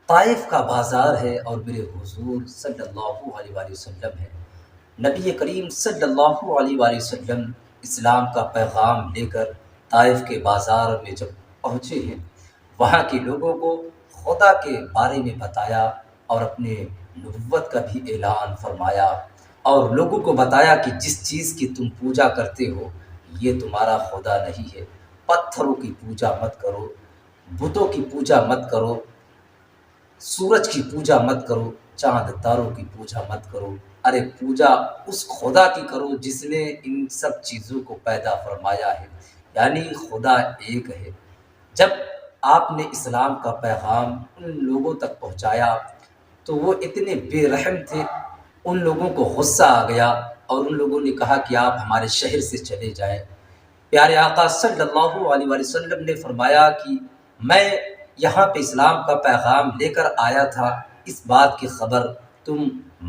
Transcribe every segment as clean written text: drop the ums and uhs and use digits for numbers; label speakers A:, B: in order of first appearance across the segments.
A: طائف کا بازار ہے اور میرے حضور صلی اللہ علیہ وآلہ وسلم ہے۔ نبی کریم صلی اللہ علیہ وآلہ وسلم اسلام کا پیغام لے کر طائف کے بازار میں جب پہنچے ہیں، وہاں کے لوگوں کو خدا کے بارے میں بتایا اور اپنے نبوت کا بھی اعلان فرمایا، اور لوگوں کو بتایا کہ جس چیز کی تم پوجا کرتے ہو یہ تمہارا خدا نہیں ہے۔ پتھروں کی پوجا مت کرو، بتوں کی پوجا مت کرو، سورج کی پوجا مت کرو، چاند تاروں کی پوجا مت کرو، ارے پوجا اس خدا کی کرو جس نے ان سب چیزوں کو پیدا فرمایا ہے، یعنی خدا ایک ہے۔ جب آپ نے اسلام کا پیغام ان لوگوں تک پہنچایا تو وہ اتنے بے رحم تھے، ان لوگوں کو غصہ آ گیا اور ان لوگوں نے کہا کہ آپ ہمارے شہر سے چلے جائیں۔ پیارے آقا صلی اللہ علیہ وآلہ وسلم نے فرمایا کہ میں یہاں پہ اسلام کا پیغام لے کر آیا تھا، اس بات کی خبر تم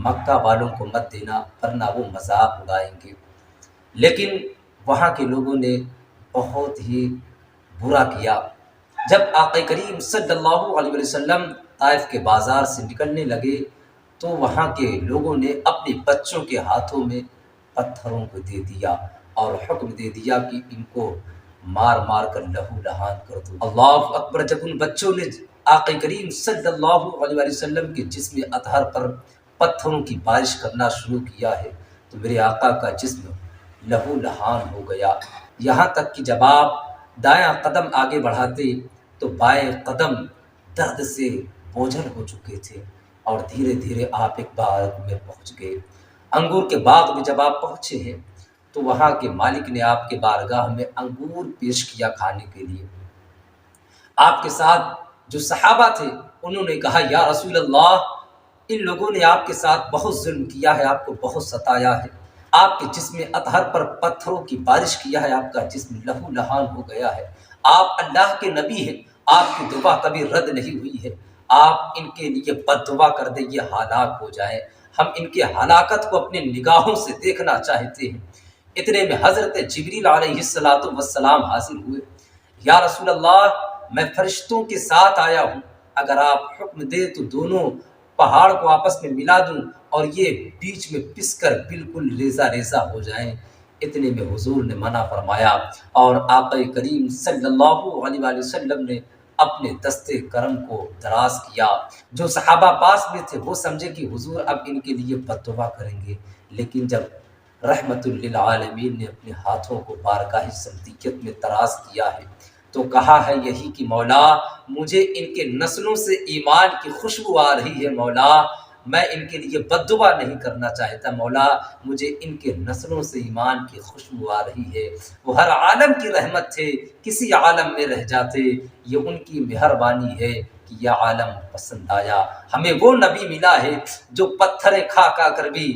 A: مکہ والوں کو مت دینا ورنہ وہ مذاق اڑائیں گے۔ لیکن وہاں کے لوگوں نے بہت ہی برا کیا۔ جب آقا کریم صلی اللہ علیہ وسلم طائف کے بازار سے نکلنے لگے تو وہاں کے لوگوں نے اپنے بچوں کے ہاتھوں میں پتھروں کو دے دیا اور حکم دے دیا کہ ان کو مار مار کر لہو لہان کر دو۔ اللہ اکبر! جب ان بچوں نے آقا کریم صلی اللہ علیہ وآلہ وسلم کے جسم اطہر پر پتھروں کی بارش کرنا شروع کیا ہے تو میرے آقا کا جسم لہو لہان ہو گیا، یہاں تک کہ جب آپ دایاں قدم آگے بڑھاتے تو بائیں قدم درد سے بوجھل ہو چکے تھے، اور دھیرے دھیرے آپ ایک باغ میں پہنچ گئے۔ انگور کے باغ میں جب آپ پہنچے ہیں تو وہاں کے مالک نے آپ کے بارگاہ میں انگور پیش کیا کھانے کے لیے۔ آپ کے ساتھ جو صحابہ تھے انہوں نے کہا یا رسول اللہ، ان لوگوں نے آپ کے ساتھ بہت ظلم کیا ہے، آپ کو بہت ستایا ہے، آپ کے جسم اطہر پر پتھروں کی بارش کیا ہے، آپ کا جسم لہو لہان ہو گیا ہے، آپ اللہ کے نبی ہیں، آپ کی دعا کبھی رد نہیں ہوئی ہے، آپ ان کے لیے بد دعا کر دیں یہ ہلاک ہو جائیں، ہم ان کے ہلاکت کو اپنی نگاہوں سے دیکھنا چاہتے ہیں۔ اتنے میں حضرت جبریل علیہ السلام حاضر ہوئے۔ یا رسول اللہ، میں فرشتوں کے ساتھ آیا ہوں، اگر آپ حکم دے تو دونوں پہاڑ کو آپس میں ملا دوں اور یہ بیچ میں پس کر بالکل ریزہ ریزہ ہو جائیں۔ اتنے میں حضور نے منع فرمایا اور آقا کریم صلی اللہ علیہ وآلہ وسلم نے اپنے دستے کرم کو دراز کیا۔ جو صحابہ پاس میں تھے وہ سمجھے کہ حضور اب ان کے لیے بد دعا کریں گے، لیکن جب رحمت للعالمین نے اپنے ہاتھوں کو بارگاہ صدیقیت میں دراز کیا ہے تو کہا ہے یہی کہ مولا مجھے ان کے نسلوں سے ایمان کی خوشبو آ رہی ہے، مولا میں ان کے لیے بد دعا نہیں کرنا چاہتا، مولا مجھے ان کے نسلوں سے ایمان کی خوشبو آ رہی ہے۔ وہ ہر عالم کی رحمت تھے، کسی عالم میں رہ جاتے، یہ ان کی مہربانی ہے کہ یہ عالم پسند آیا۔ ہمیں وہ نبی ملا ہے جو پتھریں کھا کھا کر بھی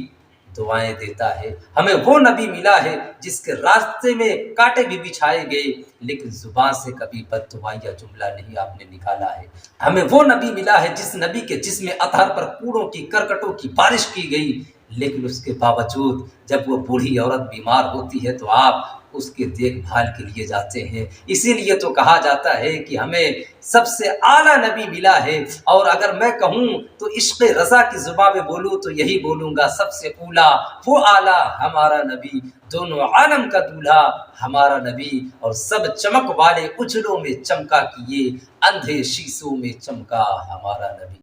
A: دعائیں دیتا ہے، ہمیں وہ نبی ملا ہے جس کے راستے میں کانٹے بھی بچھائے گئے لیکن زبان سے کبھی بد دعا یا جملہ نہیں آپ نے نکالا ہے، ہمیں وہ نبی ملا ہے جس نبی کے جسم اطہر پر کوڑوں کی کرکٹوں کی بارش کی گئی، لیکن اس کے باوجود جب وہ بوڑھی عورت بیمار ہوتی ہے تو آپ اس کے دیکھ بھال کے لیے جاتے ہیں۔ اسی لیے تو کہا جاتا ہے کہ ہمیں سب سے اعلیٰ نبی ملا ہے، اور اگر میں کہوں تو عشق رضا کی زبان میں بولوں تو یہی بولوں گا، سب سے اولیٰ وہ اعلیٰ ہمارا نبی، دونوں عالم کا دولہا ہمارا نبی، اور سب چمک والے اجلوں میں چمکا کیے، اندھے شیشوں میں چمکا ہمارا نبی۔